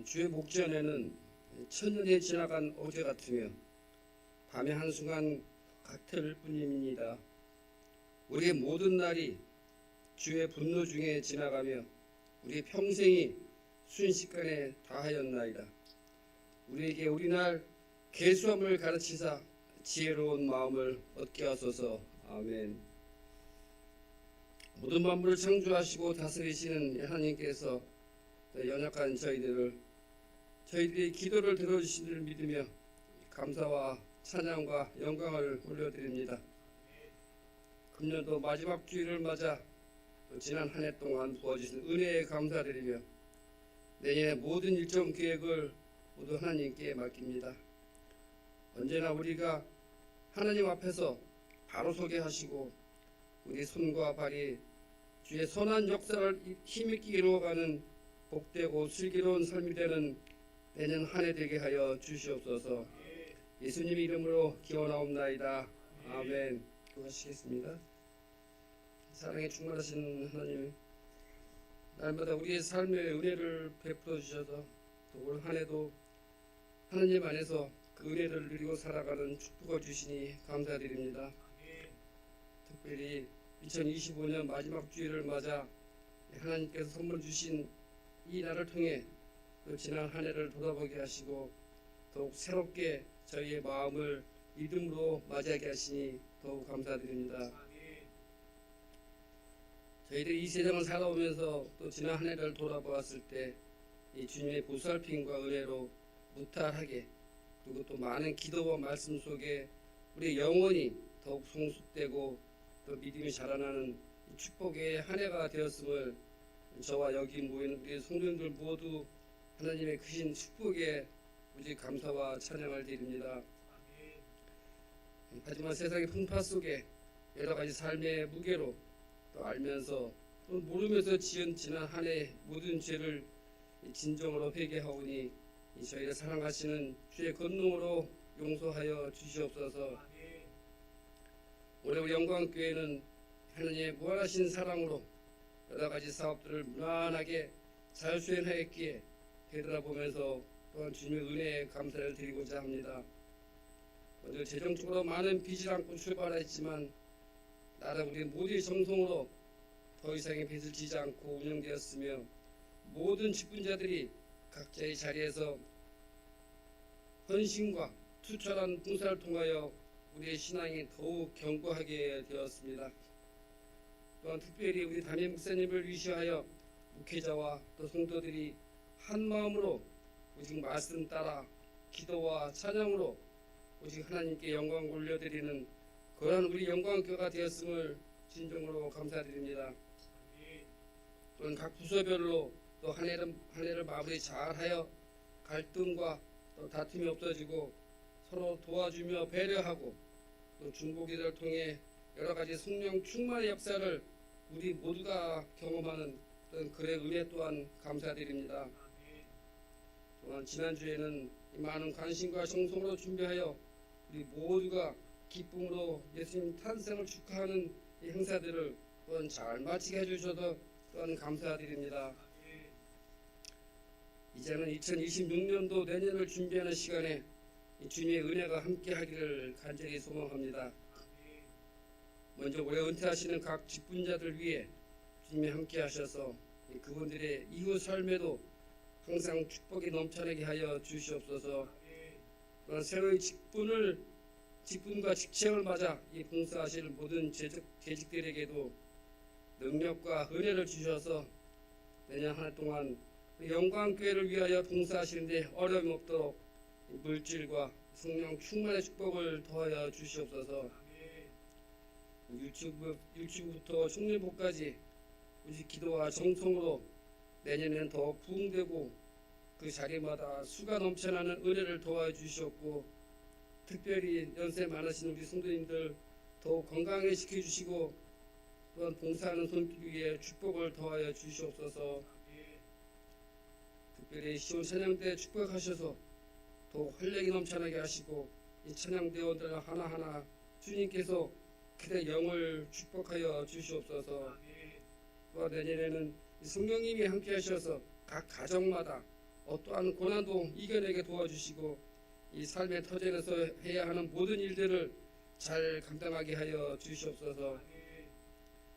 주의 목전에는 천년이 지나간 어제 같으며 밤의 한순간 같을 뿐입니다. 우리의 모든 날이 주의 분노 중에 지나가며 우리의 평생이 순식간에 다하였나이다. 우리에게 우리날 계수함을 가르치사 지혜로운 마음을 얻게 하소서. 아멘. 모든 만물을 창조하시고 다스리시는 하나님께서 연약한 저희들의 기도를 들어주신 줄 믿으며 감사와 찬양과 영광을 올려드립니다. 금년도 마지막 주일을 맞아 지난 한 해 동안 부어주신 은혜에 감사드리며 내년의 모든 일정 계획을 모두 하나님께 맡깁니다. 언제나 우리가 하나님 앞에서 바로 서게 하시고 우리 손과 발이 주의 선한 역사를 힘있게 이루어가는 복되고 슬기로운 삶이 되는 내년 한 해 되게 하여 주시옵소서. 예수님 이름으로 기원하옵나이다. 아멘. 기도하시겠습니다. 사랑에 충만하신 하나님, 날마다 우리의 삶에 은혜를 베풀어 주셔서 또 올 한 해도 하나님 안에서 그 은혜를 누리고 살아가는 축복을 주시니 감사드립니다. 특별히 2025년 마지막 주일을 맞아 하나님께서 선물 주신 이 날을 통해 또 지난 한 해를 돌아보게 하시고 더욱 새롭게 저희의 마음을 믿음으로 맞이하게 하시니 더욱 감사드립니다. 저희들이 이 세상을 살아오면서 또 지난 한 해를 돌아보았을 때 이 주님의 보살핌과 은혜로 무탈하게 그리고 또 많은 기도와 말씀 속에 우리의 영혼이 더욱 성숙되고 또 믿음이 자라나는 축복의 한 해가 되었음을 저와 여기 모인 우리 성도님들 모두 하나님의 크신 축복에 오직 감사와 찬양을 드립니다. 하지만 세상의 풍파 속에 여러 가지 삶의 무게로 또 알면서 또 모르면서 지은 지난 한 해 모든 죄를 진정으로 회개하오니 저희를 사랑하시는 주의 권능으로 용서하여 주시옵소서. 올해 우리 영광교회는 하나님의 무한하신 사랑으로 여러 가지 사업들을 무난하게 잘 수행하였기에 되돌아보면서 또한 주님의 은혜에 감사를 드리고자 합니다. 먼저 재정적으로 많은 빚을 안고 출발했지만 나름 우리 모두의 정성으로 더 이상의 빚을 지지 않고 운영되었으며 모든 직분자들이 각자의 자리에서 헌신과 투철한 봉사를 통하여 우리의 신앙이 더욱 견고하게 되었습니다. 또한 특별히 우리 담임 목사님을 위시하여 목회자와 또 성도들이 한 마음으로 오직 말씀 따라 기도와 찬양으로 오직 하나님께 영광을 올려드리는 그러한 우리 영광교가 되었음을 진정으로 감사드립니다. 또한 각 부서별로 또 한 해를 마무리 잘하여 갈등과 또 다툼이 없어지고 서로 도와주며 배려하고 또 중보기도를 통해 여러 가지 성령 충만의 역사를 우리 모두가 경험하는 그의 은혜 또한 감사드립니다. 또한 지난주에는 많은 관심과 정성으로 준비하여 우리 모두가 기쁨으로 예수님 탄생을 축하하는 이 행사들을 또한 잘 마치게 해주셔서 또한 감사드립니다. 이제는 2026년도 내년을 준비하는 시간에 주님의 은혜가 함께하기를 간절히 소망합니다. 먼저 올해 은퇴하시는 각 직분자들 위해 주님이 함께하셔서 그분들의 이후 삶에도 항상 축복이 넘쳐나게 하여 주시옵소서. 또한 새로운 직분과 직책을 맞아 이 봉사하실 모든 재직들에게도 능력과 은혜를 주셔서 내년 한 해 동안 영광교회를 위하여 봉사하시는데 어려움이 없도록 물질과 성령 충만의 축복을 더하여 주시옵소서. 유치부부터 중년부까지 우리 기도와 정성으로 내년에는 더 부흥되고 그 자리마다 수가 넘쳐나는 은혜를 도와 주시옵고 특별히 연세 많으신 우리 성도님들 더욱 건강하게 지켜주시고 또한 봉사하는 손길 위에 축복을 더하여 주시옵소서. 특별히 시온 찬양대 축복하셔서 더욱 활력이 넘쳐나게 하시고 이 찬양대원들 하나하나 주님께서 그대 영을 축복하여 주시옵소서. 또한 내년에는 성령님이 함께 하셔서 각 가정마다 어떠한 고난도 이겨내게 도와주시고 이 삶의 터전에서 해야 하는 모든 일들을 잘 감당하게 하여 주시옵소서.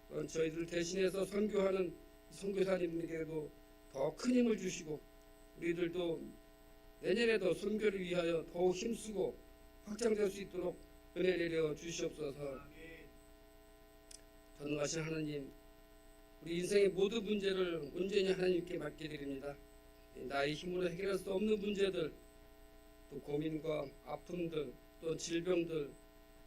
또한 저희들 대신해서 선교하는 선교사님에게도 더 큰 힘을 주시고 우리들도 내년에도 선교를 위하여 더욱 힘쓰고 확장될 수 있도록 은혜 내려 주시옵소서. 전능하신 하나님, 우리 인생의 모든 문제를 온전히 하나님께 맡게 드립니다. 나의 힘으로 해결할 수 없는 문제들, 또 고민과 아픔들, 또 질병들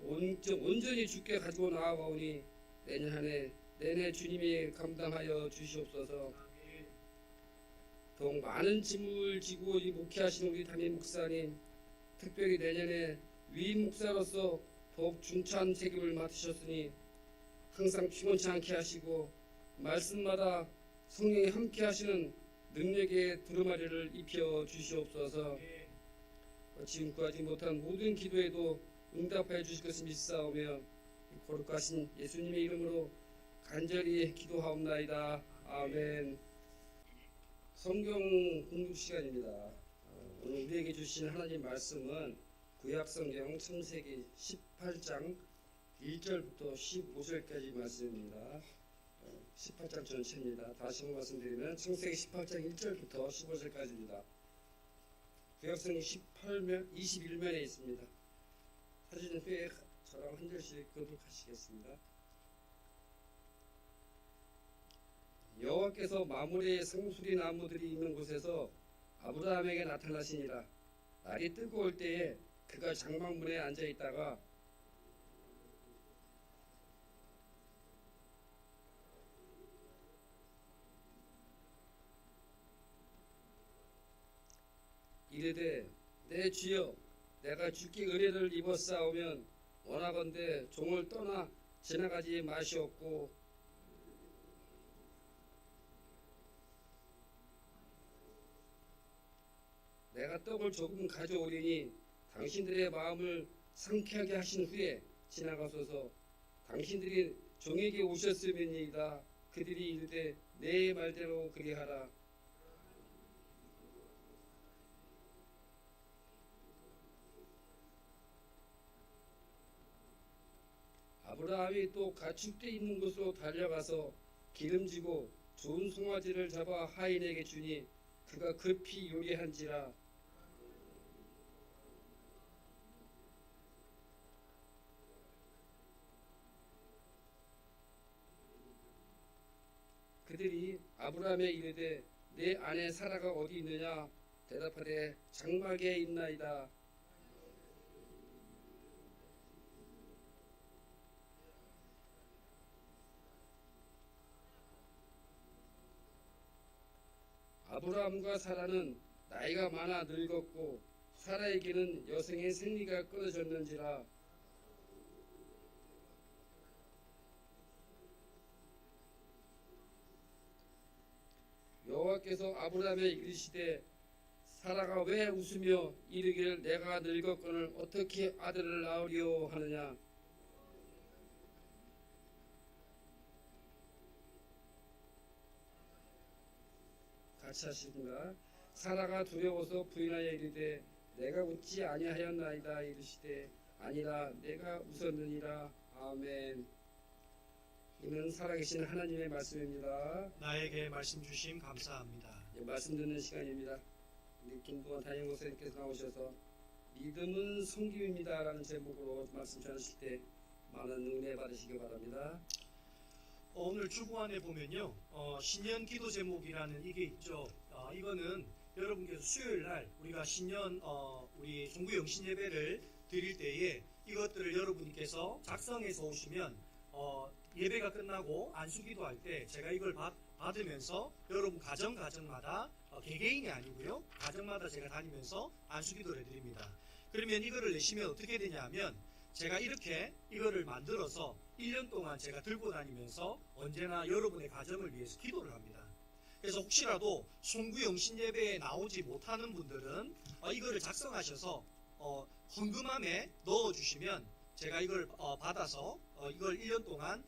온전히 주께 가지고 나아가오니 내년 한 해 내내 주님이 감당하여 주시옵소서. 더욱 많은 짐을 지고 목회하시는 우리 담임 목사님, 특별히 내년에 위임 목사로서 더욱 중차한 책임을 맡으셨으니 항상 피곤치 않게 하시고 말씀마다 성령이 함께 하시는 능력의 두루마리를 입혀 주시옵소서. 지금 구하지 못한 모든 기도에도 응답하여 주실 것을 믿사오며 거룩하신 예수님의 이름으로 간절히 기도하옵나이다. 아멘. 성경 공부 시간입니다. 오늘 우리에게 주신 하나님 말씀은 구약성경 창세기 18장 1절부터 15절까지 말씀입니다. 18장 전체입니다. 다시 한번 말씀드리면 창세기 18장 1절부터 15절까지입니다. 구약성경 21면에 있습니다. 사진 후에 저랑 한 절씩 교독하시겠습니다. 여호와께서 마므레의 상수리 나무들이 있는 곳에서 아브라함에게 나타나시니라. 날이 뜨거울 때에 그가 장막문에 앉아 있다가 이르되 내 주여 내가 주께 은혜를 입었사오면 원하건대 종을 떠나 지나가지 마시옵고 내가 떡을 조금 가져오리니 당신들의 마음을 상쾌하게 하신 후에 지나가소서. 당신들이 종에게 오셨으면이다. 그들이 이르되 내 말대로 그리하라. 아브라함이 또 가축대 있는 곳으로 달려가서 기름지고 좋은 송아지를 잡아 하인에게 주니 그가 급히 요리한지라. 그들이 아브라함에 이르되 내 아내 사라가 어디 있느냐? 대답하되 장막에 있나이다. 아브라함과 사라는 나이가 많아 늙었고 사라에게는 여성의 생리가 끊어졌는지라. 여호와께서 아브라함에 이르시되 사라가 왜 웃으며 이르기를 내가 늙었거늘 어떻게 아들을 낳으려 하느냐. 같이 하십니다. 사라가 두려워서 부인하여 이르되 내가 웃지 아니하였나이다. 이르시되 아니라 내가 웃었느니라. 아멘. 이는 살아계신 하나님의 말씀입니다. 나에게 말씀 주심 감사합니다. 말씀 듣는 시간입니다. 우리 김동환 담임 목사님께서 나오셔서 믿음은 성김입니다 라는 제목으로 말씀 전하실 때 많은 은혜 받으시기 바랍니다. 오늘 주보안에 보면요, 신년 기도 제목이라는 이게 있죠. 이거는 여러분께서 수요일 날 우리가 신년 우리 종구 영신 예배를 드릴 때에 이것들을 여러분께서 작성해서 오시면 예배가 끝나고 안수기도 할 때 제가 이걸 받으면서 여러분 가정마다 개개인이 아니고요, 가정마다 제가 다니면서 안수기도를 해드립니다. 그러면 이거를 내시면 어떻게 되냐면 제가 이렇게 이거를 만들어서 1년 동안 제가 들고 다니면서 언제나 여러분의 가정을 위해서 기도를 합니다. 그래서 혹시라도 송구 영신 예배에 나오지 못하는 분들은 이거를 작성하셔서 헌금함에 넣어주시면 제가 이걸 받아서 이걸 1년 동안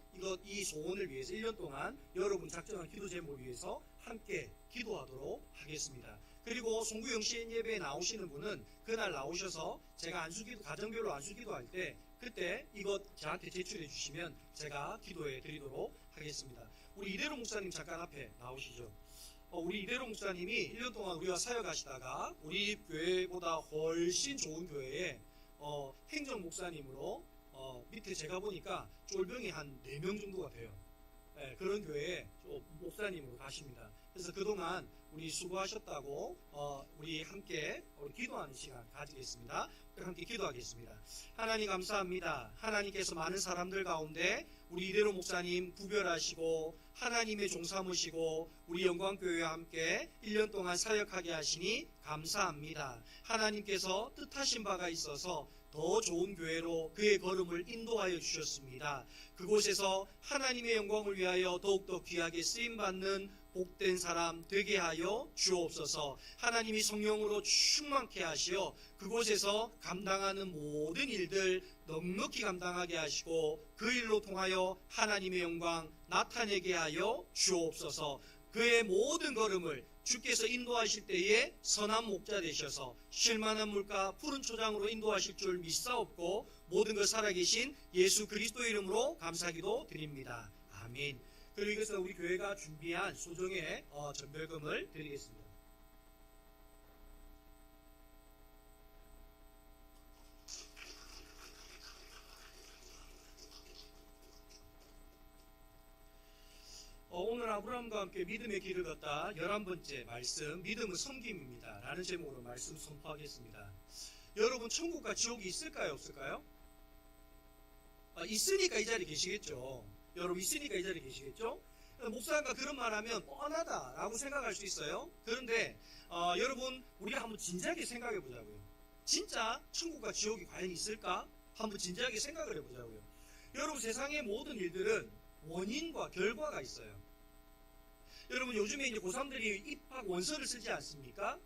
이 소원을 위해서 1년 동안 여러분 작정한 기도 제목을 위해서 함께 기도하도록 하겠습니다. 그리고 송구 영신 예배에 나오시는 분은 그날 나오셔서 제가 안수기도 가정별로 안수기도 할 때 그때 이것 저한테 제출해 주시면 제가 기도해 드리도록 하겠습니다. 우리 이대로 목사님 잠깐 앞에 나오시죠. 우리 이대로 목사님이 1년 동안 우리와 사역하시다가 우리 교회보다 훨씬 좋은 교회에 행정 목사님으로 밑에 제가 보니까 쫄병이 한 4명 정도가 돼요. 네, 그런 교회에 목사님으로 가십니다. 그래서 그동안 우리 수고하셨다고 우리 함께 기도하는 시간 가지겠습니다. 함께 기도하겠습니다. 하나님 감사합니다. 하나님께서 많은 사람들 가운데 우리 이대로 목사님 구별하시고 하나님의 종 삼으시고 우리 영광교회와 함께 1년 동안 사역하게 하시니 감사합니다. 하나님께서 뜻하신 바가 있어서 더 좋은 교회로 그의 걸음을 인도하여 주셨습니다. 그곳에서 하나님의 영광을 위하여 더욱더 귀하게 쓰임받는 복된 사람 되게 하여 주옵소서. 하나님이 성령으로 충만케 하시어 그곳에서 감당하는 모든 일들 넉넉히 감당하게 하시고 그 일로 통하여 하나님의 영광 나타내게 하여 주옵소서. 그의 모든 걸음을 주께서 인도하실 때에 선한 목자 되셔서 쉴만한 물가 푸른 초장으로 인도하실 줄 믿사옵고 모든 것 살아계신 예수 그리스도 이름으로 감사기도 드립니다. 아멘. 그리고 이것은 우리 교회가 준비한 소정의 전별금을 드리겠습니다. 오늘 아브라함과 함께 믿음의 길을 걷다 11번째 말씀, 믿음은 섬김입니다 라는 제목으로 말씀 선포하겠습니다. 여러분, 천국과 지옥이 있을까요, 없을까요? 있으니까 이 자리에 계시겠죠. 여러분, 있으니까 이 자리에 계시겠죠. 목사가 그런 말하면 뻔하다라고 생각할 수 있어요. 그런데 여러분, 우리가 한번 진지하게 생각해 보자고요. 진짜 천국과 지옥이 과연 있을까? 한번 진지하게 생각을 해보자고요. 여러분, 세상의 모든 일들은 원인과 결과가 있어요. 여러분, 요즘에 이제 고3들이 입학 원서를 쓰지 않습니까?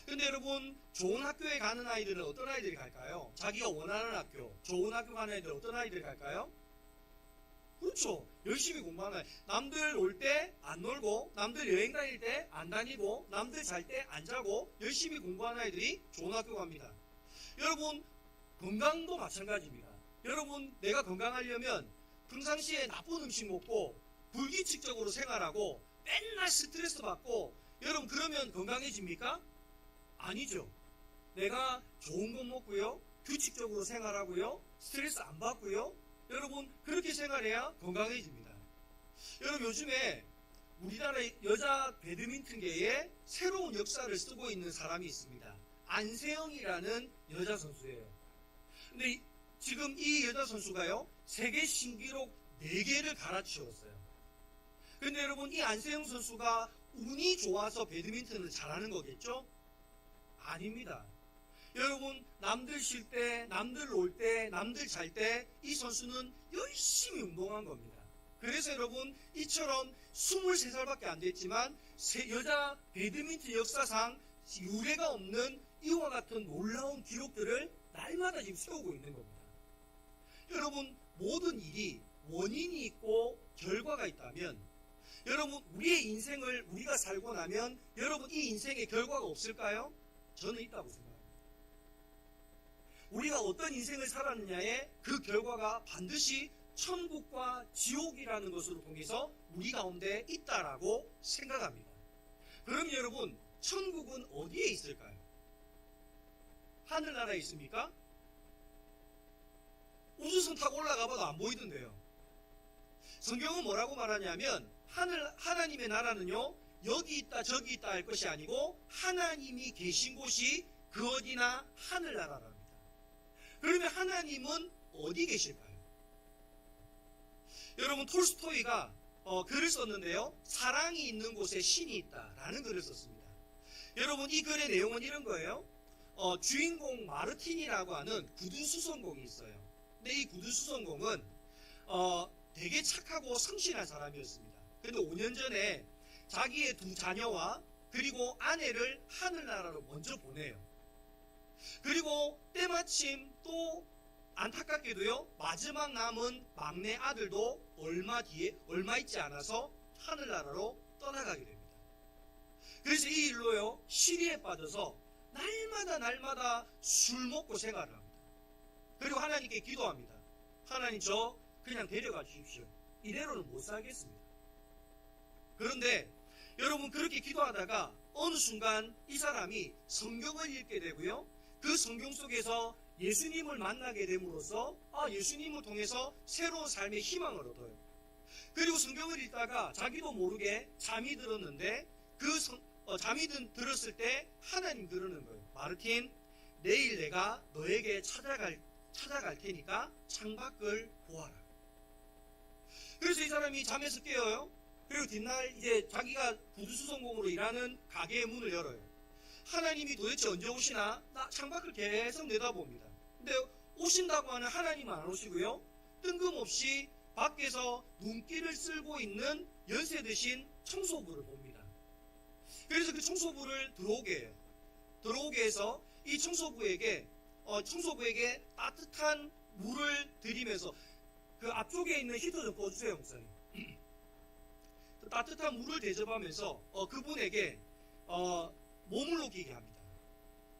근데 여러분, 좋은 학교에 가는 아이들은 어떤 아이들이 갈까요? 자기가 원하는 학교, 좋은 학교 가는 아이들은 어떤 아이들이 갈까요? 그렇죠. 열심히 공부하는 아이. 남들 올 때 안 놀고, 남들 여행 다닐 때 안 다니고, 남들 잘 때 안 자고, 열심히 공부하는 아이들이 좋은 학교 갑니다. 여러분, 건강도 마찬가지입니다. 여러분, 내가 건강하려면 평상시에 나쁜 음식 먹고 불규칙적으로 생활하고 맨날 스트레스 받고, 여러분, 그러면 건강해집니까? 아니죠. 내가 좋은 거 먹고요, 규칙적으로 생활하고요, 스트레스 안 받고요, 여러분, 그렇게 생활해야 건강해집니다. 여러분, 요즘에 우리나라 여자 배드민턴계에 새로운 역사를 쓰고 있는 사람이 있습니다. 안세영이라는 여자 선수예요. 근데 지금 이 여자 선수가요, 세계 신기록 4개를 갈아치웠어요. 근데 여러분, 이 안세영 선수가 운이 좋아서 배드민턴을 잘하는 거겠죠? 아닙니다. 여러분, 남들 쉴 때, 남들 놀 때, 남들 잘 때 이 선수는 열심히 운동한 겁니다. 그래서 여러분, 이처럼 23살밖에 안 됐지만 여자 배드민턴 역사상 유례가 없는 이와 같은 놀라운 기록들을 날마다 지금 세우고 있는 겁니다. 여러분, 모든 일이 원인이 있고 결과가 있다면, 여러분, 우리의 인생을 우리가 살고 나면 여러분, 이 인생에 결과가 없을까요? 저는 있다고 생각합니다. 우리가 어떤 인생을 살았느냐에 그 결과가 반드시 천국과 지옥이라는 것으로 통해서 우리 가운데 있다라고 생각합니다. 그럼 여러분, 천국은 어디에 있을까요? 하늘나라에 있습니까? 우주선 타고 올라가봐도 안 보이던데요. 성경은 뭐라고 말하냐면 하나님의 나라는요, 여기 있다 저기 있다 할 것이 아니고 하나님이 계신 곳이 그 어디나 하늘나라랍니다. 그러면 하나님은 어디 계실까요? 여러분, 톨스토이가 글을 썼는데요, 사랑이 있는 곳에 신이 있다라는 글을 썼습니다. 여러분, 이 글의 내용은 이런 거예요. 주인공 마르틴이라고 하는 구두수선공이 있어요. 근데 이 구두수선공은 되게 착하고 성실한 사람이었습니다. 그런데 5년 전에 자기의 2 자녀와 그리고 아내를 하늘나라로 먼저 보내요. 그리고 때마침 또 안타깝게도요, 마지막 남은 막내 아들도 얼마 있지 않아서 하늘나라로 떠나가게 됩니다. 그래서 이 일로요 시리에 빠져서 날마다 술 먹고 생활을 합니다. 그리고 하나님께 기도합니다. 하나님 저 그냥 데려가 주십시오. 이대로는 못 살겠습니다. 그런데 여러분 그렇게 기도하다가 어느 순간 이 사람이 성경을 읽게 되고요. 그 성경 속에서 예수님을 만나게 됨으로써 예수님을 통해서 새로운 삶의 희망을 얻어요. 그리고 성경을 읽다가 자기도 모르게 잠이 들었는데 잠이 들었을 때 하나님 그러는 거예요. 마르틴, 내일 내가 너에게 찾아갈 테니까 창밖을 보아라. 그래서 이 사람이 잠에서 깨어요. 그리고 뒷날 이제 자기가 구두수선공으로 일하는 가게의 문을 열어요. 하나님이 도대체 언제 오시나 창밖을 계속 내다봅니다. 근데 오신다고 하는 하나님은 안 오시고요. 뜬금없이 밖에서 눈길을 쓸고 있는 연세 드신 청소부를 봅니다. 그래서 그 청소부를 들어오게 해요. 들어오게 해서 이 청소부에게 따뜻한 물을 드리면서 그 앞쪽에 있는 히터 좀 꺼주세요, 목사님. 따뜻한 물을 대접하면서 그분에게 몸을 녹이게 합니다.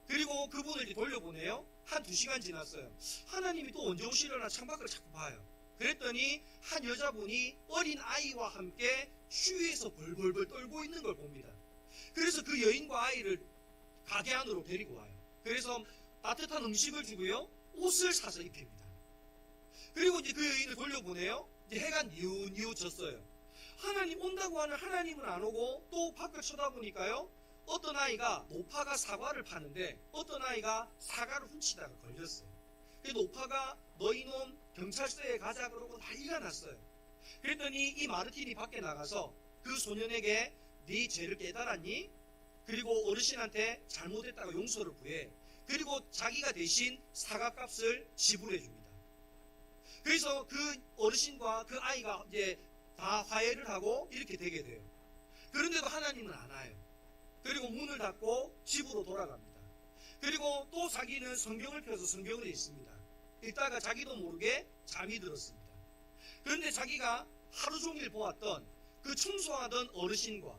그리고 그분을 이제 돌려보내요. 한 2시간 지났어요. 하나님이 또 언제 오시려나 창밖을 자꾸 봐요. 그랬더니 한 여자분이 어린 아이와 함께 추위에서 벌벌벌 떨고 있는 걸 봅니다. 그래서 그 여인과 아이를 가게 안으로 데리고 와요. 그래서 따뜻한 음식을 주고요. 옷을 사서 입힙니다. 그리고 이제 그 여인을 돌려보내요. 이제 해가 뉘우쳤어요. 하나님 온다고 하는 하나님은 안 오고 또 밖을 쳐다보니까요. 어떤 아이가 노파가 사과를 파는데 어떤 아이가 사과를 훔치다가 걸렸어요. 그 노파가 너희 놈 경찰서에 가자 그러고 난리가 났어요. 그랬더니 이 마르틴이 밖에 나가서 그 소년에게 네 죄를 깨달았니? 그리고 어르신한테 잘못했다고 용서를 구해. 그리고 자기가 대신 사과값을 지불해 줍니다. 그래서 그 어르신과 그 아이가 이제 다 화해를 하고 이렇게 되게 돼요. 그런데도 하나님은 안 와요. 그리고 문을 닫고 집으로 돌아갑니다. 그리고 또 자기는 성경을 펴서 성경을 읽습니다. 읽다가 자기도 모르게 잠이 들었습니다. 그런데 자기가 하루 종일 보았던 그 청소하던 어르신과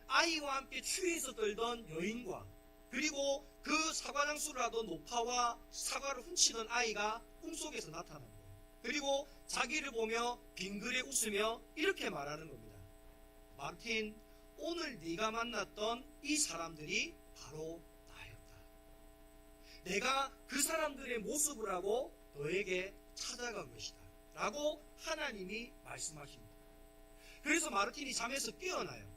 아이와 함께 추위에서 떨던 여인과 그리고 그 사과장수를 하던 노파와 사과를 훔치던 아이가 꿈속에서 나타난 거예요. 그리고 자기를 보며 빙그레 웃으며 이렇게 말하는 겁니다. 마르틴, 오늘 네가 만났던 이 사람들이 바로 나였다. 내가 그 사람들의 모습을 하고 너에게 찾아간 것이다. 라고 하나님이 말씀하십니다. 그래서 마르틴이 잠에서 깨어나요.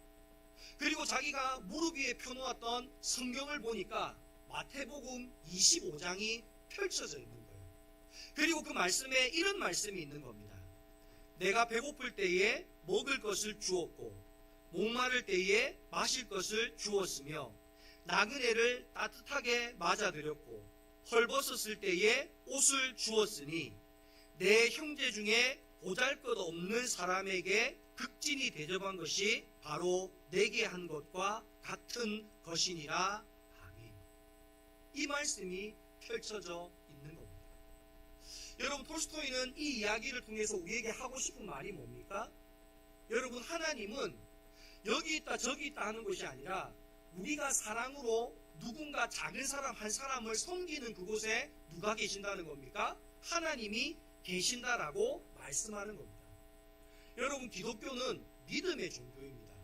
그리고 자기가 무릎 위에 펴놓았던 성경을 보니까 마태복음 25장이 펼쳐져 있는 거예요. 그리고 그 말씀에 이런 말씀이 있는 겁니다. 내가 배고플 때에 먹을 것을 주었고 목마를 때에 마실 것을 주었으며 나그네를 따뜻하게 맞아들였고 헐벗었을 때에 옷을 주었으니 내 형제 중에 보잘것없는 사람에게 극진히 대접한 것이 바로 내게 한 것과 같은 것이니라. 아멘. 이 말씀이 펼쳐져 있는 겁니다. 여러분, 톨스토이는 이 이야기를 통해서 우리에게 하고 싶은 말이 뭡니까? 여러분, 하나님은 여기 있다 저기 있다 하는 것이 아니라 우리가 사랑으로 누군가 작은 사람 한 사람을 섬기는 그곳에 누가 계신다는 겁니까? 하나님이 계신다라고 말씀하는 겁니다. 여러분, 기독교는 믿음의 종교입니다.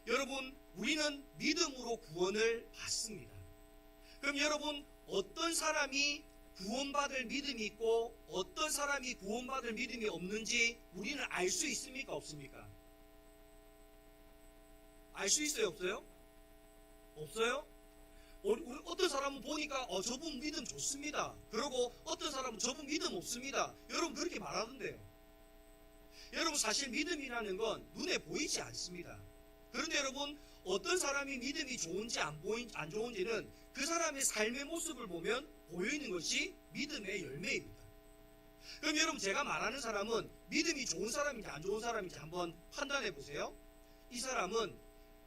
여러분, 우리는 믿음으로 구원을 받습니다. 그럼 여러분, 어떤 사람이 구원받을 믿음이 있고 어떤 사람이 구원받을 믿음이 없는지 우리는 알 수 있습니까? 없습니까? 알 수 있어요? 없어요? 없어요? 어떤 사람은 보니까 저분 믿음 좋습니다. 그러고 어떤 사람은 저분 믿음 없습니다. 여러분 그렇게 말하던데요. 여러분, 사실 믿음이라는 건 눈에 보이지 않습니다. 그런데 여러분, 어떤 사람이 믿음이 좋은지 안 좋은지는 그 사람의 삶의 모습을 보면 보이는 것이 믿음의 열매입니다. 그럼 여러분, 제가 말하는 사람은 믿음이 좋은 사람인지 안 좋은 사람인지 한번 판단해 보세요. 이 사람은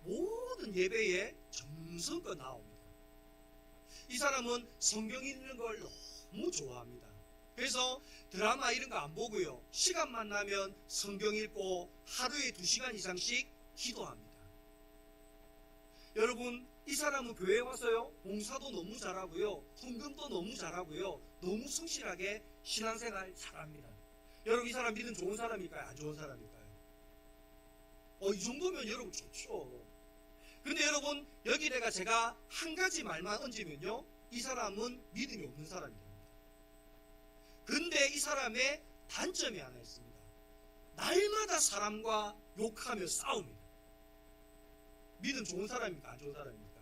모든 예배에 정성껏 나옵니다. 이 사람은 성경 읽는 걸 너무 좋아합니다. 그래서 드라마 이런 거 안 보고요. 시간만 나면 성경 읽고 하루에 2시간 이상씩 기도합니다. 여러분, 이 사람은 교회에 와서요, 봉사도 너무 잘하고요, 헌금도 너무 잘하고요, 너무 성실하게 신앙생활 잘합니다. 여러분, 이 사람 믿음 좋은 사람일까요? 안 좋은 사람일까요? 이 정도면 여러분 좋죠. 근데 여러분, 여기 제가 한 가지 말만 얹으면요, 이 사람은 믿음이 없는 사람이 됩니다. 근데 이 사람의 단점이 하나 있습니다. 날마다 사람과 욕하며 싸웁니다. 믿음 좋은 사람입니까? 안 좋은 사람입니까?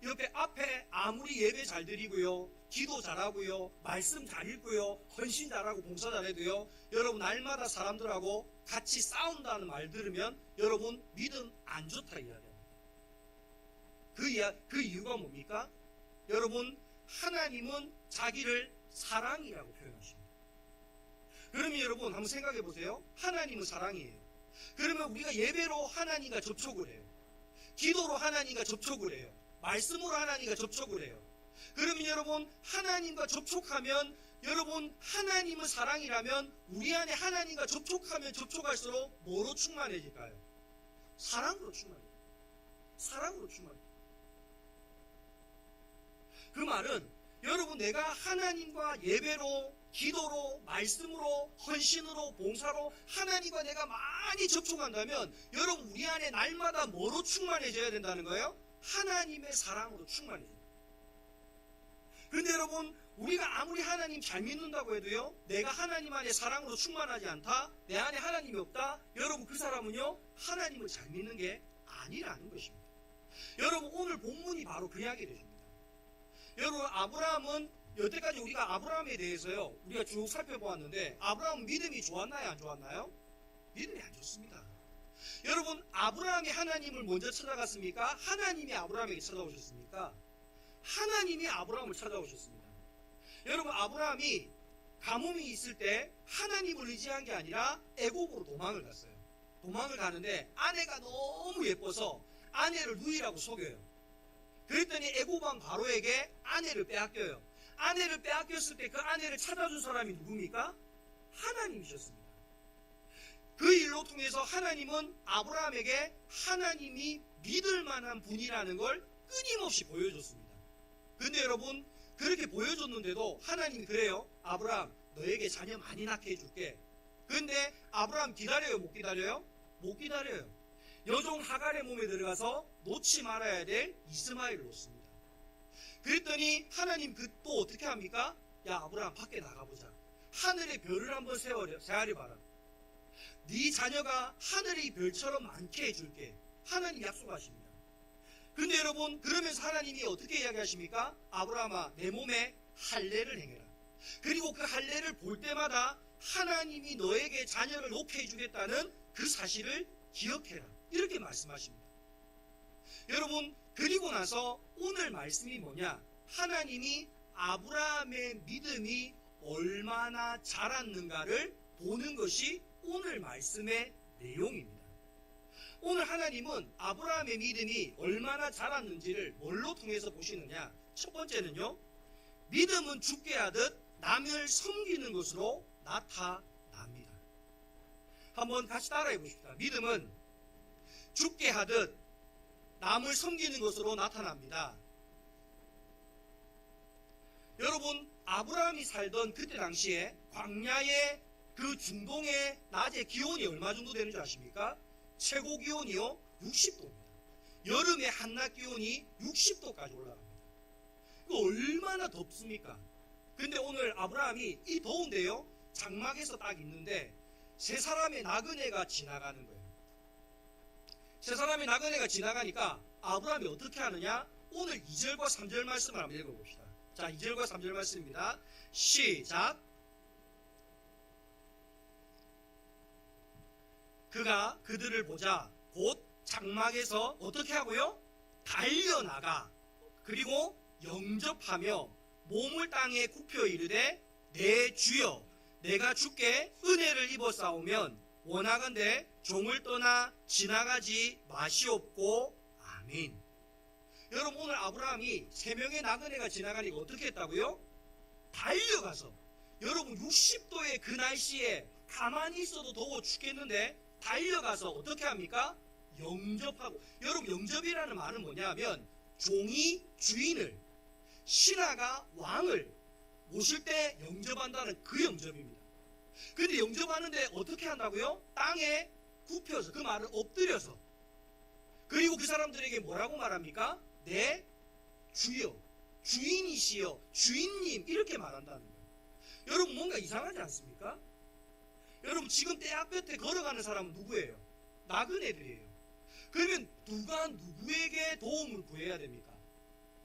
옆에 앞에 아무리 예배 잘 드리고요, 기도 잘하고요, 말씀 잘 읽고요, 헌신 잘하고 봉사 잘해도요, 여러분 날마다 사람들하고 같이 싸운다는 말 들으면 여러분 믿음 안 좋다 이야기합니다. 그 이유가 뭡니까? 여러분, 하나님은 자기를 사랑이라고 표현하십니다. 그러면 여러분 한번 생각해 보세요. 하나님은 사랑이에요. 그러면 우리가 예배로 하나님과 접촉을 해요. 기도로 하나님과 접촉을 해요. 말씀으로 하나님과 접촉을 해요. 그러면 여러분, 하나님과 접촉하면, 여러분 하나님은 사랑이라면 우리 안에 하나님과 접촉하면 접촉할수록 뭐로 충만해질까요? 사랑으로 충만해요. 사랑으로 충만해요. 그 말은 여러분, 내가 하나님과 예배로, 기도로, 말씀으로, 헌신으로, 봉사로 하나님과 내가 많이 접촉한다면 여러분, 우리 안에 날마다 뭐로 충만해져야 된다는 거예요? 하나님의 사랑으로 충만해져요. 그런데 여러분, 우리가 아무리 하나님 잘 믿는다고 해도요, 내가 하나님 안에 사랑으로 충만하지 않다, 내 안에 하나님이 없다, 여러분 그 사람은요, 하나님을 잘 믿는 게 아니라는 것입니다. 여러분, 오늘 본문이 바로 그 이야기를 해줍니다. 여러분, 아브라함은 여태까지 우리가 아브라함에 대해서요, 우리가 쭉 살펴보았는데, 아브라함은 믿음이 좋았나요, 안 좋았나요? 믿음이 안 좋습니다. 여러분, 아브라함이 하나님을 먼저 찾아갔습니까? 하나님이 아브라함에게 찾아오셨습니까? 하나님이 아브라함을 찾아오셨습니다. 여러분, 아브라함이 가뭄이 있을 때 하나님을 의지한 게 아니라 애굽으로 도망을 갔어요. 도망을 가는데 아내가 너무 예뻐서 아내를 누이라고 속여요. 그랬더니 애굽 왕 바로에게 아내를 빼앗겨요. 아내를 빼앗겼을 때 그 아내를 찾아준 사람이 누굽니까? 하나님이셨습니다. 그 일로 통해서 하나님은 아브라함에게 하나님이 믿을 만한 분이라는 걸 끊임없이 보여줬습니다. 근데 여러분, 그렇게 보여줬는데도 하나님이 그래요. 아브라함, 너에게 자녀 많이 낳게 해줄게. 근데 아브라함 기다려요, 못 기다려요? 못 기다려요. 여종 하갈의 몸에 들어가서 놓지 말아야 될 이스마엘을 놓습니다. 그랬더니 하나님 또 어떻게 합니까? 야, 아브라함 밖에 나가보자. 하늘의 별을 한번 세아리 봐라. 네 자녀가 하늘의 별처럼 많게 해줄게. 하나님 약속하십니다. 근데 여러분, 그러면서 하나님이 어떻게 이야기하십니까? 아브라함아, 내 몸에 할례를 행해라. 그리고 그 할례를 볼 때마다 하나님이 너에게 자녀를 놓게 해주겠다는 그 사실을 기억해라. 이렇게 말씀하십니다. 여러분, 그리고 나서 오늘 말씀이 뭐냐? 하나님이 아브라함의 믿음이 얼마나 자랐는가를 보는 것이 오늘 말씀의 내용입니다. 오늘 하나님은 아브라함의 믿음이 얼마나 자랐는지를 뭘로 통해서 보시느냐? 첫 번째는요, 믿음은 죽게 하듯 남을 섬기는 것으로 나타납니다. 한번 같이 따라해 보십시다. 믿음은 죽게 하듯 남을 섬기는 것으로 나타납니다. 여러분, 아브라함이 살던 그때 당시에 광야의 그 중동의 낮의 기온이 얼마 정도 되는 줄 아십니까? 최고 기온이요 60도입니다. 여름의 한낮 기온이 60도까지 올라갑니다. 그 얼마나 덥습니까? 근데 오늘 아브라함이 이 더운데요, 장막에서 딱 있는데 세 사람의 나그네가 지나가는 거예요. 세 사람의 나그네가 지나가니까 아브라함이 어떻게 하느냐? 오늘 2절과 3절 말씀을 한번 읽어봅시다. 자, 2절과 3절 말씀입니다. 시작. 그가 그들을 보자 곧 장막에서 어떻게 하고요? 달려나가 그리고 영접하며 몸을 땅에 굽혀 이르되 내 주여, 내가 주께 은혜를 입어 싸우면 원하건대 종을 떠나 지나가지 마시옵고 아멘. 여러분, 오늘 아브라함이 3명의 나그네가 지나가니까 어떻게 했다고요? 달려가서, 여러분 60도의 그 날씨에 가만히 있어도 더워 죽겠는데 달려가서 어떻게 합니까? 영접하고, 여러분 영접이라는 말은 뭐냐면 종이 주인을, 신하가 왕을 모실 때 영접한다는 그 영접입니다. 근데 영접하는데 어떻게 한다고요? 땅에 굽혀서, 그 말은 엎드려서. 그리고 그 사람들에게 뭐라고 말합니까? 내 주여, 주인이시여, 주인님, 이렇게 말한다는 거예요. 여러분 뭔가 이상하지 않습니까? 여러분 지금 때 앞곁에 걸어가는 사람은 누구예요? 나그네들이에요. 그러면 누가 누구에게 도움을 구해야 됩니까?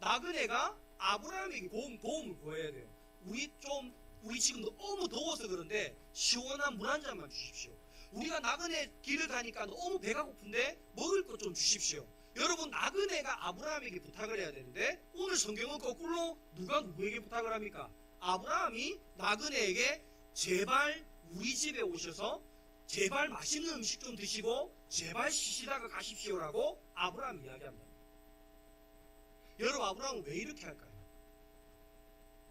나그네가 아브라함에게 도움을 구해야 돼요. 우리 지금 너무 더워서 그런데 시원한 물 한 잔만 주십시오. 우리가 나그네 길을 가니까 너무 배가 고픈데 먹을 것 좀 주십시오. 여러분 나그네가 아브라함에게 부탁을 해야 되는데 오늘 성경은 거꾸로 누가 누구에게 부탁을 합니까? 아브라함이 나그네에게 제발 우리 집에 오셔서 제발 맛있는 음식 좀 드시고 제발 쉬시다가 가십시오라고 아브라함이 이야기합니다. 여러분 아브라함은 왜 이렇게 할까요?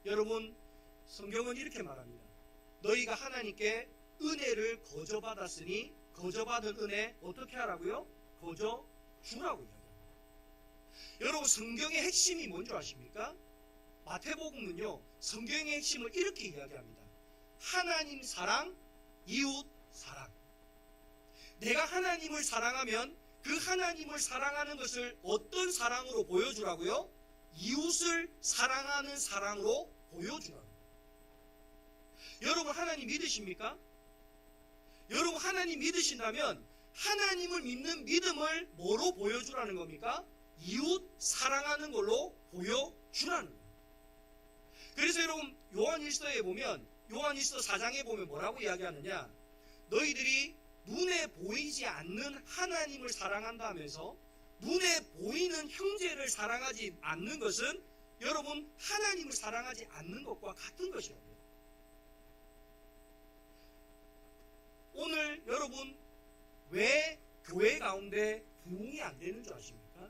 여러분 성경은 이렇게 말합니다. 너희가 하나님께 은혜를 거저받았으니 거저받은 은혜 어떻게 하라고요? 거저 주라고 이야기합니다. 여러분 성경의 핵심이 뭔지 아십니까? 마태복음은요 성경의 핵심을 이렇게 이야기합니다. 하나님 사랑, 이웃 사랑. 내가 하나님을 사랑하면 그 하나님을 사랑하는 것을 어떤 사랑으로 보여주라고요? 이웃을 사랑하는 사랑으로 보여주라고. 여러분 하나님 믿으십니까? 여러분 하나님 믿으신다면 하나님을 믿는 믿음을 뭐로 보여주라는 겁니까? 이웃 사랑하는 걸로 보여주라는 거예요. 그래서 여러분 요한일서에 보면 요한일서 4장에 보면 뭐라고 이야기하느냐? 너희들이 눈에 보이지 않는 하나님을 사랑한다 하면서 눈에 보이는 형제를 사랑하지 않는 것은 여러분 하나님을 사랑하지 않는 것과 같은 것이라고. 오늘 여러분 왜 교회 가운데 부흥이 안 되는 줄 아십니까?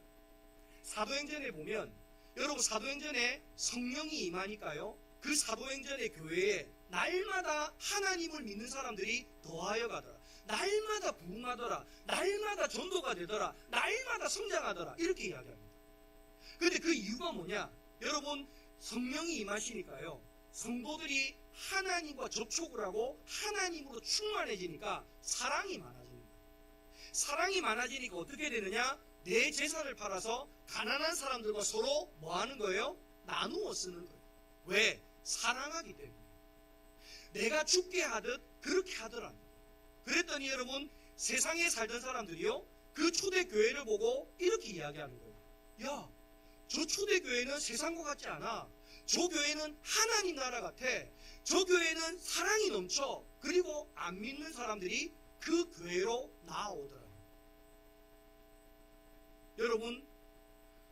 사도행전에 보면 여러분 사도행전에 성령이 임하니까요 그 사도행전의 교회에 날마다 하나님을 믿는 사람들이 더하여 가더라. 날마다 부흥하더라. 날마다 전도가 되더라. 날마다 성장하더라. 이렇게 이야기합니다. 그런데 그 이유가 뭐냐? 여러분 성령이 임하시니까요 성도들이 하나님과 접촉을 하고 하나님으로 충만해지니까 사랑이 많아집니다. 사랑이 많아지니까 어떻게 되느냐? 내 재산을 팔아서 가난한 사람들과 서로 뭐 하는 거예요? 나누어 쓰는 거예요. 왜? 사랑하기 때문에. 내가 죽게 하듯 그렇게 하더라. 그랬더니 여러분 세상에 살던 사람들이요 그 초대교회를 보고 이렇게 이야기하는 거예요. 야, 저 초대교회는 세상과 같지 않아. 저 교회는 하나님 나라 같아. 저 교회는 사랑이 넘쳐. 그리고 안 믿는 사람들이 그 교회로 나아오더라고요. 여러분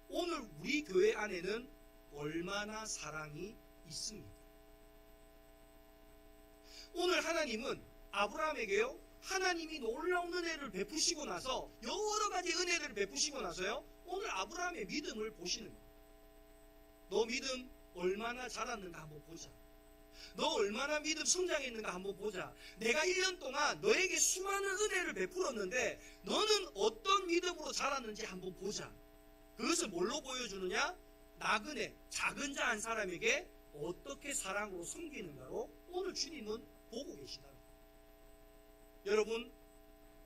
오늘 우리 교회 안에는 얼마나 사랑이 있습니까? 오늘 하나님은 아브라함에게요 하나님이 놀라운 은혜를 베푸시고 나서 여러 가지 은혜를 베푸시고 나서요 오늘 아브라함의 믿음을 보시는 거예요. 너 믿음 얼마나 자랐는가 한번 보자. 너 얼마나 믿음 성장했는가 한번 보자. 내가 1년 동안 너에게 수많은 은혜를 베풀었는데 너는 어떤 믿음으로 자랐는지 한번 보자. 그것을 뭘로 보여주느냐? 나그네 작은 자 한 사람에게 어떻게 사랑으로 섬기는가로 오늘 주님은 보고 계시다. 여러분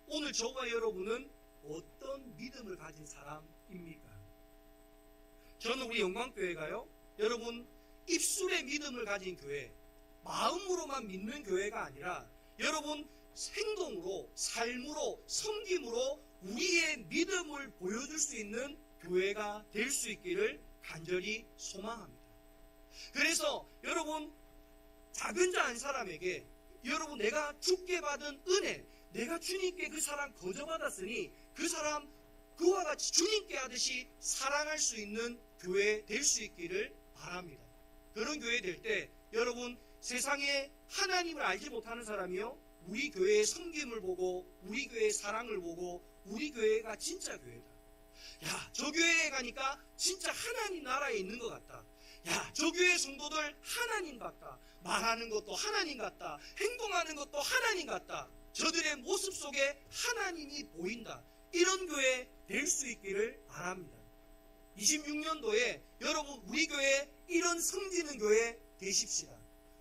오늘 저와 여러분은 어떤 믿음을 가진 사람입니까? 저는 우리 영광교회가요 여러분 입술의 믿음을 가진 교회, 마음으로만 믿는 교회가 아니라 여러분 행동으로, 삶으로, 섬김으로 우리의 믿음을 보여줄 수 있는 교회가 될 수 있기를 간절히 소망합니다. 그래서 여러분 작은 자 한 사람에게 여러분 내가 주께 받은 은혜, 내가 주님께 그 사랑 거저받았으니 그 사람 그와 같이 주님께 하듯이 사랑할 수 있는 교회 될 수 있기를 바랍니다. 그런 교회 될 때 여러분 세상에 하나님을 알지 못하는 사람이요 우리 교회의 섬김을 보고 우리 교회의 사랑을 보고 우리 교회가 진짜 교회다. 야, 저 교회에 가니까 진짜 하나님 나라에 있는 것 같다. 야, 저 교회 성도들 하나님 같다. 말하는 것도 하나님 같다. 행동하는 것도 하나님 같다. 저들의 모습 속에 하나님이 보인다. 이런 교회 될 수 있기를 바랍니다. 26년도에 여러분 우리 교회 이런 섬기는 교회 되십시다.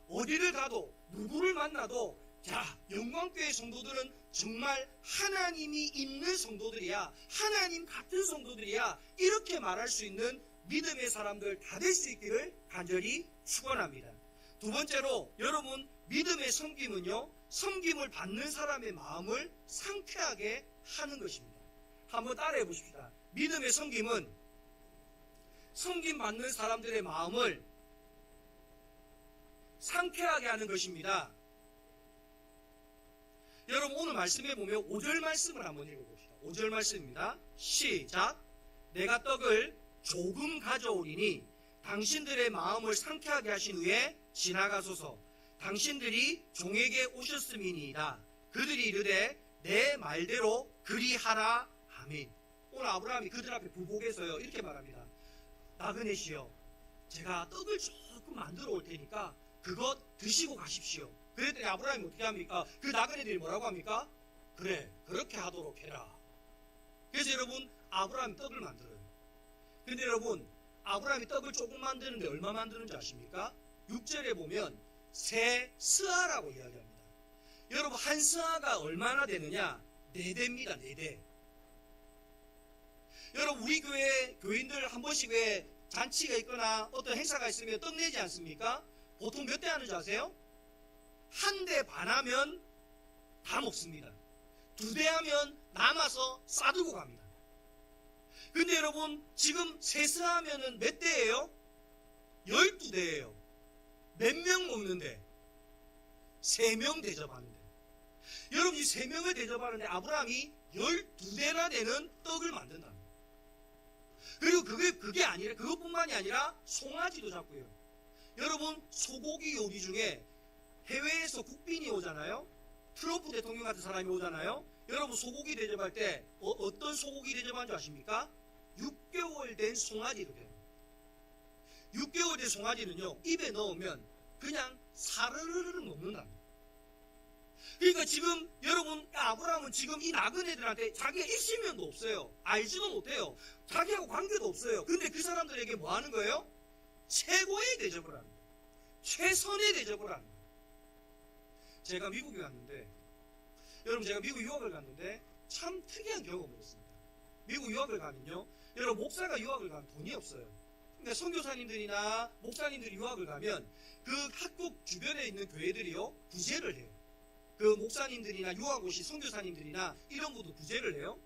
어디를 가도 누구를 만나도 자, 영광교회 성도들은 정말 하나님이 있는 성도들이야, 하나님 같은 성도들이야, 이렇게 말할 수 있는 믿음의 사람들 다 될 수 있기를 간절히 축원합니다. 두 번째로 여러분 믿음의 섬김은요, 섬김을 받는 사람의 마음을 상쾌하게 하는 것입니다. 한번 따라해 보십시다. 믿음의 섬김은 섬김 받는 사람들의 마음을 상쾌하게 하는 것입니다. 여러분 오늘 말씀에 보면 5절 말씀을 한번 읽어봅시다. 5절 말씀입니다. 시작. 내가 떡을 조금 가져오리니 당신들의 마음을 상쾌하게 하신 후에 지나가소서. 당신들이 종에게 오셨음이니이다. 그들이 이르되 내 말대로 그리하라. 아멘. 오늘 아브라함이 그들 앞에 부복해서요 이렇게 말합니다. 나그네시여, 제가 떡을 조금 만들어 올 테니까 그것 드시고 가십시오. 그랬더니 아브라함이 어떻게 합니까? 그 나그네들이 뭐라고 합니까? 그래, 그렇게 하도록 해라. 그래서 여러분 아브라함이 떡을 만들어요. 근데 여러분 아브라함이 떡을 조금 만드는데 얼마 만드는지 아십니까? 6절에 보면 세 스아라고 이야기합니다. 여러분 한 스아가 얼마나 되느냐? 4대입니다. 4대. 여러분 우리 교회 교인들 한 번씩 왜 잔치가 있거나 어떤 행사가 있으면 떡 내지 않습니까? 보통 몇 대 하는지 아세요? 1대 반 하면 다 먹습니다. 2대 하면 남아서 싸들고 갑니다. 근데 여러분 지금 세스하면은 몇 대예요? 12대예요. 몇 명 먹는데? 3명 대접하는데. 여러분 이 3명을 대접하는데 아브라함이 12대나 되는 떡을 만든다. 그리고 그게 아니라, 그것뿐만이 아니라 송아지도 잡고요. 여러분 소고기 요리 중에 해외에서 국빈이 오잖아요. 트럼프 대통령 같은 사람이 오잖아요. 여러분 소고기 대접할 때 어떤 소고기 대접하는 줄 아십니까? 6개월 된 송아지를 해요. 6개월 된 송아지는요 입에 넣으면 그냥 사르르르 먹는답니다. 그러니까 지금 여러분 아브라함은 지금 이 나그네들한테 자기가 일신면도 없어요. 알지도 못해요. 자기하고 관계도 없어요. 근데 그 사람들에게 뭐 하는 거예요? 최고의 대접을 하는 거예요. 최선의 대접을 하는 거예요. 제가 미국에 갔는데, 여러분 제가 미국 유학을 갔는데 참 특이한 경험을 했습니다. 미국 유학을 가면요, 여러분 목사가 유학을 가면 돈이 없어요. 그러니까 선교사님들이나 목사님들이 유학을 가면 그 학교 주변에 있는 교회들이요 구제를 해요. 그 목사님들이나 유학 오신 선교사님들이나 이런 분도 구제를 해요.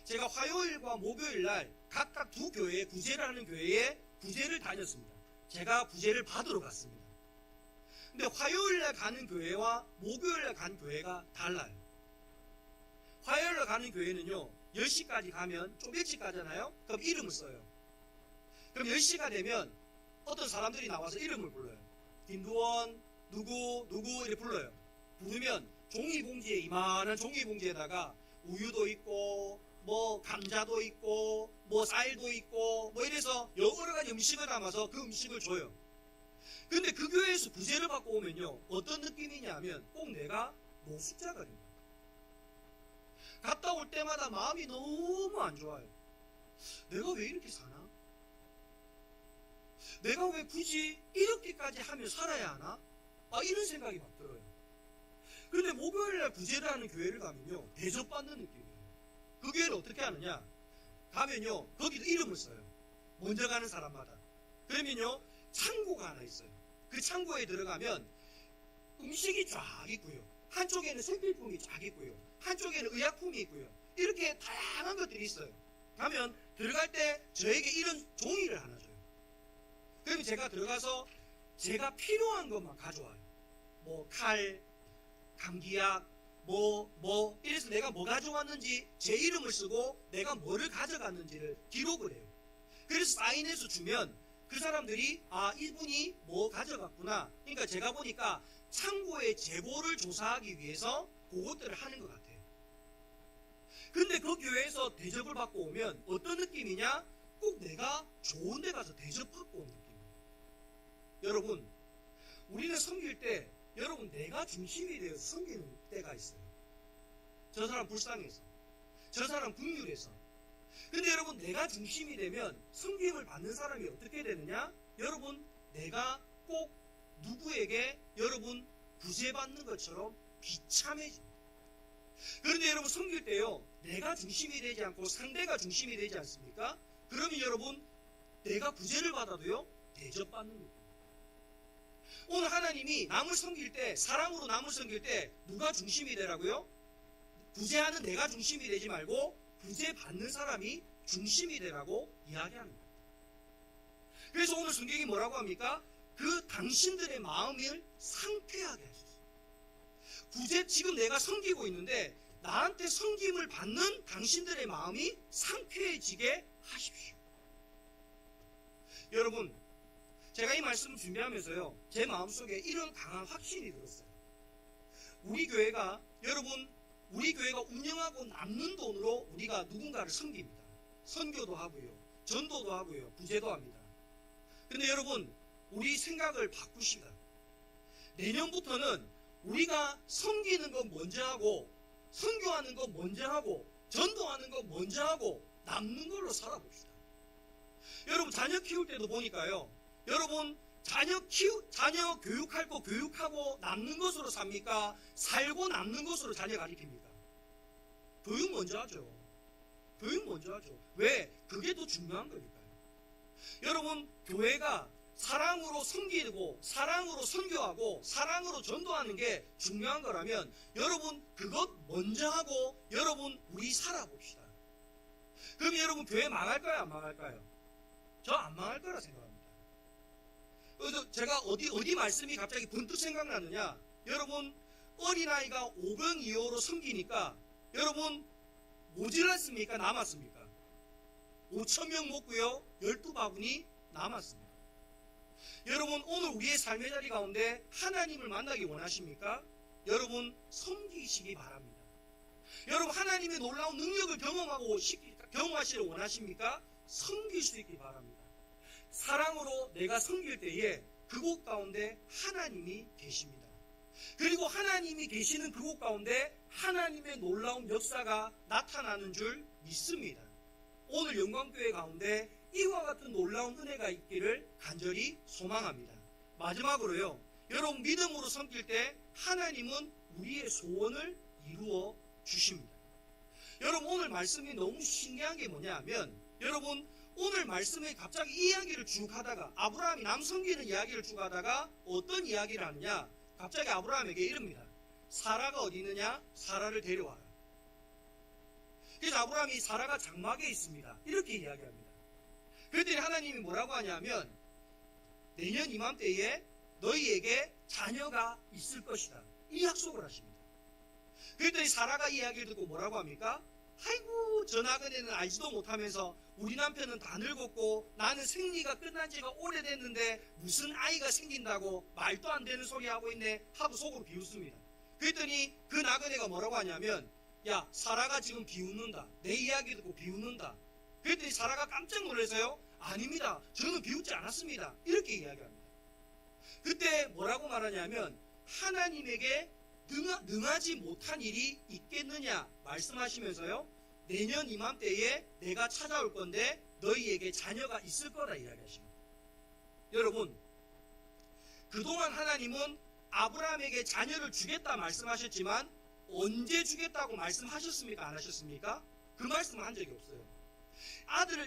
제가 화요일과 목요일 날 각각 2교회에 구제를 하는 교회에 구제를 다녔습니다. 제가 구제를 받으러 갔습니다. 근데 화요일 날 가는 교회와 목요일 날 가는 교회가 달라요. 화요일 날 가는 교회는요 10시까지 가면 좀 일찍 가잖아요. 그럼 이름을 써요. 그럼 10시가 되면 어떤 사람들이 나와서 이름을 불러요. 김두원 누구 이렇게 불러요. 부르면 종이봉지에, 이만한 종이봉지에다가 우유도 있고 뭐 감자도 있고 뭐 쌀도 있고 뭐 이래서 여러 가지 음식을 담아서 그 음식을 줘요. 근데 그 교회에서 구제를 받고 오면요 어떤 느낌이냐 하면 꼭 내가 노숙자가 됩니다. 갔다 올 때마다 마음이 너무 안 좋아요. 내가 왜 이렇게 사나? 내가 왜 굳이 이렇게까지 하며 살아야 하나? 이런 생각이 막 들어요. 그런데 목요일날 구제를 하는 교회를 가면요 대접받는 느낌이에요. 그 교회를 어떻게 하느냐, 가면요 거기도 이름을 써요. 먼저 가는 사람마다. 그러면요 창고가 하나 있어요. 그 창고에 들어가면 음식이 쫙 있고요, 한쪽에는 생필품이 쫙 있고요, 한쪽에는 의약품이 있고요, 이렇게 다양한 것들이 있어요. 가면 들어갈 때 저에게 이런 종이를 하나 줘요. 그러면 제가 들어가서 제가 필요한 것만 가져와요. 뭐 칼, 감기약, 이래서 내가 뭐 가져왔는지 제 이름을 쓰고 내가 뭐를 가져갔는지를 기록을 해요. 그래서 사인해서 주면 그 사람들이 이분이 뭐 가져갔구나. 그러니까 제가 보니까 창고의 재고를 조사하기 위해서 그것들을 하는 것 같아요. 근데 그 교회에서 대접을 받고 오면 어떤 느낌이냐? 꼭 내가 좋은 데 가서 대접받고 온 느낌이에요. 여러분 우리는 섬길 때 여러분 내가 중심이 되어서 섬기는 때가 있어요. 저 사람 불쌍해서, 저 사람 긍휼해서, 근데 여러분, 내가 중심이 되면 섬김을 받는 사람이 어떻게 되느냐? 여러분, 내가 꼭 누구에게 여러분 구제받는 것처럼 비참해집니다. 그런데 여러분, 섬길 때요, 내가 중심이 되지 않고 상대가 중심이 되지 않습니까? 그러면 여러분, 내가 구제를 받아도요, 대접받는 거예요. 오늘 하나님이 남을 섬길 때, 사랑으로 남을 섬길 때 누가 중심이 되라고요? 구제하는 내가 중심이 되지 말고 구제받는 사람이 중심이 되라고 이야기하는 거예요. 그래서 오늘 성경이 뭐라고 합니까? 그 당신들의 마음을 상쾌하게 하소서. 지금 내가 섬기고 있는데 나한테 섬김을 받는 당신들의 마음이 상쾌해지게 하십시오. 여러분, 제가 이 말씀을 준비하면서요, 제 마음속에 이런 강한 확신이 들었어요. 우리 교회가 운영하고 남는 돈으로 우리가 누군가를 섬깁니다. 선교도 하고요, 전도도 하고요, 부제도 합니다. 근데 여러분, 우리 생각을 바꾸시다. 내년부터는 우리가 섬기는 건 먼저 하고, 선교하는 건 먼저 하고, 전도하는 건 먼저 하고, 남는 걸로 살아봅시다. 여러분, 자녀 키울 때도 보니까요, 여러분, 자녀 교육할 거 교육하고 남는 것으로 삽니까? 살고 남는 것으로 자녀 가르칩니까? 교육 먼저 하죠. 교육 먼저 하죠. 왜? 그게 더 중요한 거니까요. 여러분, 교회가 사랑으로 섬기고 사랑으로 선교하고 사랑으로 전도하는 게 중요한 거라면 여러분, 그것 먼저 하고 여러분, 우리 살아봅시다. 그럼 여러분, 교회 망할까요? 안 망할까요? 저 안 망할 거라 생각합니다. 그래서 제가 어디 말씀이 갑자기 번뜩 생각나느냐, 여러분, 어린아이가 5병2호로 섬기니까 여러분, 모질랐습니까? 남았습니까? 5,000명 먹고요, 12바구니 남았습니다. 여러분, 오늘 우리의 삶의 자리 가운데 하나님을 만나기 원하십니까? 여러분, 섬기시기 바랍니다. 여러분, 하나님의 놀라운 능력을 경험하시길 원하십니까? 섬길 수 있기 바랍니다. 사랑으로 내가 섬길 때에 그곳 가운데 하나님이 계십니다. 그리고 하나님이 계시는 그곳 가운데 하나님의 놀라운 역사가 나타나는 줄 믿습니다. 오늘 영광교회 가운데 이와 같은 놀라운 은혜가 있기를 간절히 소망합니다. 마지막으로요, 여러분, 믿음으로 섬길 때 하나님은 우리의 소원을 이루어 주십니다. 여러분, 오늘 말씀이 너무 신기한 게 뭐냐 하면, 여러분, 오늘 말씀에 갑자기 이야기를 쭉 하다가, 아브라함이 남 섬기는 이야기를 쭉 하다가 어떤 이야기를 하느냐, 갑자기 아브라함에게 이릅니다. 사라가 어디 있느냐? 사라를 데려와라. 그래서 아브라함이 사라가 장막에 있습니다, 이렇게 이야기합니다. 그랬더니 하나님이 뭐라고 하냐면, 내년 이맘때에 너희에게 자녀가 있을 것이다, 이 약속을 하십니다. 그랬더니 사라가 이 이야기를 듣고 뭐라고 합니까? 아이고, 저 나그네는 알지도 못하면서 우리 남편은 다 늙었고 나는 생리가 끝난 지가 오래됐는데 무슨 아이가 생긴다고 말도 안 되는 소리 하고 있네 하고 속으로 비웃습니다. 그랬더니 그 나그네가 뭐라고 하냐면, 야, 사라가 지금 비웃는다, 내 이야기 듣고 비웃는다. 그랬더니 사라가 깜짝 놀라서요, 아닙니다, 저는 비웃지 않았습니다, 이렇게 이야기합니다. 그때 뭐라고 말하냐면, 하나님에게 능하지 못한 일이 있겠느냐 말씀하시면서요, 내년 이맘때에 내가 찾아올 건데 너희에게 자녀가 있을 거라 이야기하십니다. 여러분, 그동안 하나님은 아브라함에게 자녀를 주겠다 말씀하셨지만 언제 주겠다고 말씀하셨습니까? 안 하셨습니까? 그 말씀은 한 적이 없어요.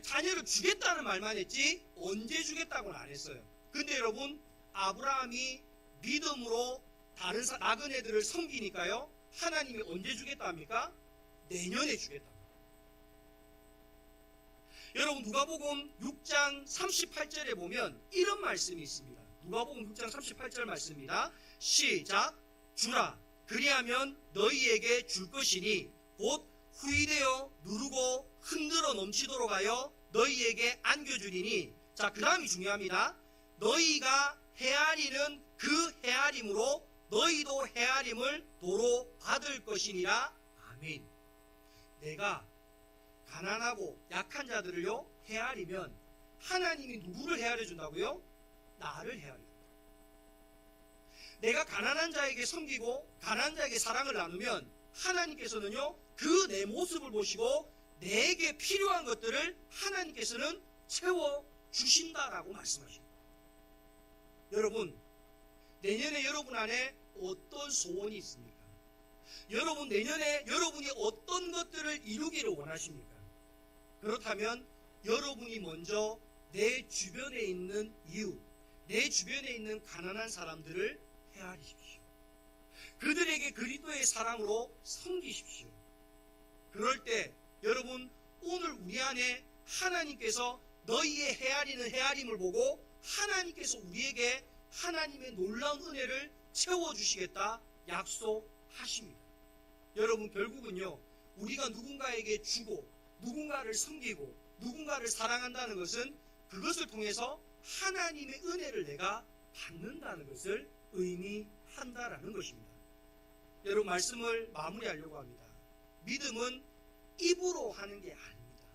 자녀를 주겠다는 말만 했지 언제 주겠다고는 안 했어요. 근데 여러분, 아브라함이 믿음으로 다른 나그네들을 섬기니까요, 하나님이 언제 주겠다 합니까? 내년에 주겠다. 여러분, 누가복음 6장 38절에 보면 이런 말씀이 있습니다. 누가복음 6장 38절 말씀입니다. 시작. 주라, 그리하면 너희에게 줄 것이니 곧 후이되어 누르고 흔들어 넘치도록 하여 너희에게 안겨주리니. 자, 그 다음이 중요합니다. 너희가 헤아리는 그 헤아림으로 너희도 헤아림을 도로 받을 것이니라. 아멘. 내가 가난하고 약한 자들을요 헤아리면 하나님이 누구를 헤아려 준다고요? 나를 헤아려 준다. 내가 가난한 자에게 섬기고 가난한 자에게 사랑을 나누면 하나님께서는요 그 내 모습을 보시고 내게 필요한 것들을 하나님께서는 채워주신다라고 말씀하십니다. 여러분, 내년에 여러분 안에 어떤 소원이 있습니까? 여러분, 내년에 여러분이 어떤 것들을 이루기를 원하십니까? 그렇다면 여러분이 먼저 내 주변에 있는 이웃, 내 주변에 있는 가난한 사람들을 헤아리십시오. 그들에게 그리스도의 사랑으로 섬기십시오. 그럴 때 여러분, 오늘 우리 안에 하나님께서 너희의 헤아리는 헤아림을 보고 하나님께서 우리에게 하나님의 놀라운 은혜를 채워주시겠다 약속하십니다. 여러분, 결국은요, 우리가 누군가에게 주고 누군가를 섬기고 누군가를 사랑한다는 것은 그것을 통해서 하나님의 은혜를 내가 받는다는 것을 의미한다라는 것입니다. 여러분, 말씀을 마무리하려고 합니다. 믿음은 입으로 하는 게 아닙니다.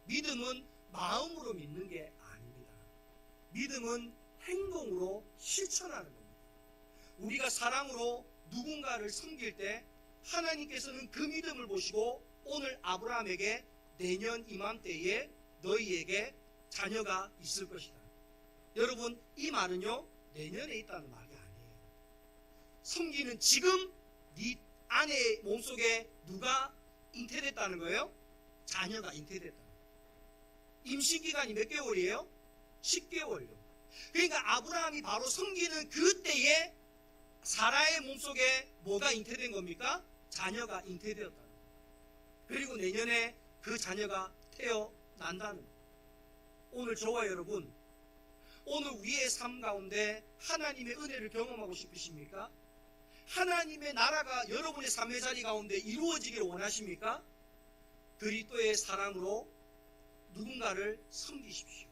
믿음은 마음으로 믿는 게 아닙니다. 믿음은 행동으로 실천하는 겁니다. 우리가 사랑으로 누군가를 섬길 때 하나님께서는 그 믿음을 보시고 오늘 아브라함에게 내년 이맘때에 너희에게 자녀가 있을 것이다. 여러분, 이 말은요, 내년에 있다는 말이 아니에요. 섬기는 지금 네 아내의 몸속에 누가 잉태됐다는 거예요? 자녀가 잉태됐다. 임신기간이 몇 개월이에요? 10개월요. 그러니까 아브라함이 바로 섬기는 그때에 사라의 몸속에 뭐가 잉태된 겁니까? 자녀가 잉태되었다. 그리고 내년에 그 자녀가 태어난다는 것. 오늘 저와 여러분, 오늘 우리의 삶 가운데 하나님의 은혜를 경험하고 싶으십니까? 하나님의 나라가 여러분의 삶의 자리 가운데 이루어지기를 원하십니까? 그리스도의 사랑으로 누군가를 섬기십시오.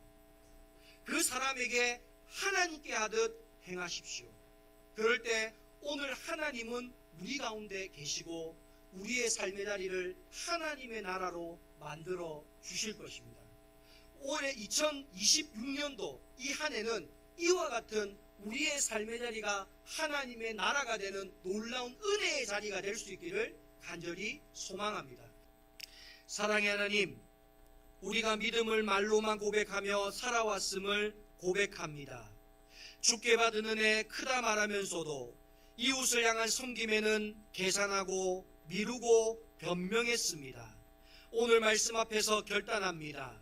그 사람에게 하나님께 하듯 행하십시오. 그럴 때 오늘 하나님은 우리 가운데 계시고 우리의 삶의 자리를 하나님의 나라로 만들어 주실 것입니다. 올해 2026년도 이 한 해는 이와 같은 우리의 삶의 자리가 하나님의 나라가 되는 놀라운 은혜의 자리가 될 수 있기를 간절히 소망합니다. 사랑의 하나님, 우리가 믿음을 말로만 고백하며 살아왔음을 고백합니다. 주께 받은 은혜 크다 말하면서도 이웃을 향한 섬김에는 계산하고 미루고 변명했습니다. 오늘 말씀 앞에서 결단합니다.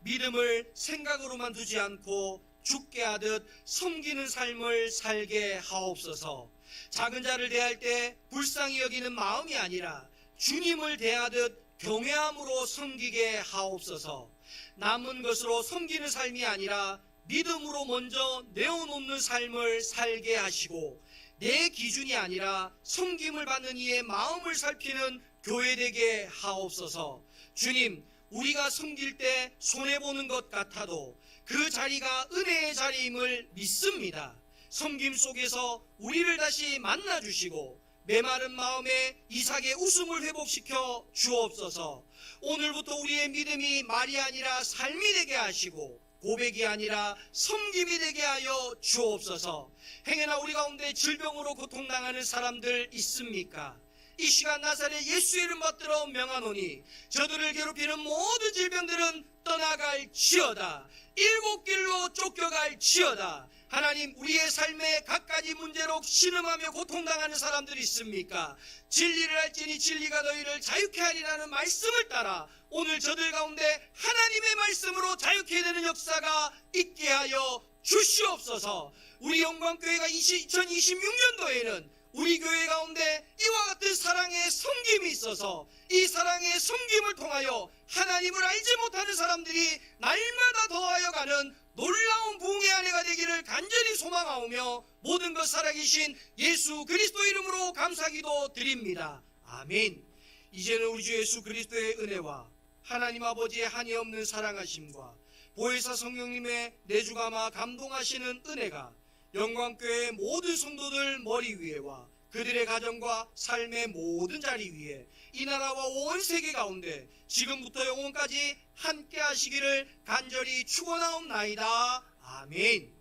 믿음을 생각으로만 두지 않고 주께 하듯 섬기는 삶을 살게 하옵소서. 작은 자를 대할 때 불쌍히 여기는 마음이 아니라 주님을 대하듯 경외함으로 섬기게 하옵소서. 남은 것으로 섬기는 삶이 아니라 믿음으로 먼저 내어놓는 삶을 살게 하시고 내 기준이 아니라 섬김을 받는 이의 마음을 살피는 교회되게 하옵소서. 주님, 우리가 섬길 때 손해보는 것 같아도 그 자리가 은혜의 자리임을 믿습니다. 섬김 속에서 우리를 다시 만나주시고 메마른 마음에 이삭의 웃음을 회복시켜 주옵소서. 오늘부터 우리의 믿음이 말이 아니라 삶이 되게 하시고 고백이 아니라 섬김이 되게 하여 주옵소서. 행여나 우리 가운데 질병으로 고통당하는 사람들 있습니까? 이 시간 나사렛 예수의 이름 받들어 명하노니 저들을 괴롭히는 모든 질병들은 떠나갈지어다. 일곱 길로 쫓겨갈지어다. 하나님, 우리의 삶의 갖가지 문제로 신음하며 고통당하는 사람들이 있습니까? 진리를 알지니 진리가 너희를 자유케 하리라는 말씀을 따라 오늘 저들 가운데 하나님의 말씀으로 자유케 되는 역사가 있게 하여 주시옵소서. 우리 영광교회가 2026년도에는 우리 교회 가운데 이와 같은 사랑의 섬김이 있어서 이 사랑의 섬김을 통하여 하나님을 알지 못하는 사람들이 날마다 더하여 가는 놀라운 부흥의 한 해가 되기를 간절히 소망하오며 모든 것 살아계신 예수 그리스도 이름으로 감사기도 드립니다. 아멘. 이제는 우리 주 예수 그리스도의 은혜와 하나님 아버지의 한이 없는 사랑하심과 보혜사 성령님의 내주감아 감동하시는 은혜가 영광교회의 모든 성도들 머리 위에와 그들의 가정과 삶의 모든 자리 위에 이 나라와 온 세계 가운데 지금부터 영원까지 함께 하시기를 간절히 축원하옵나이다. 아멘.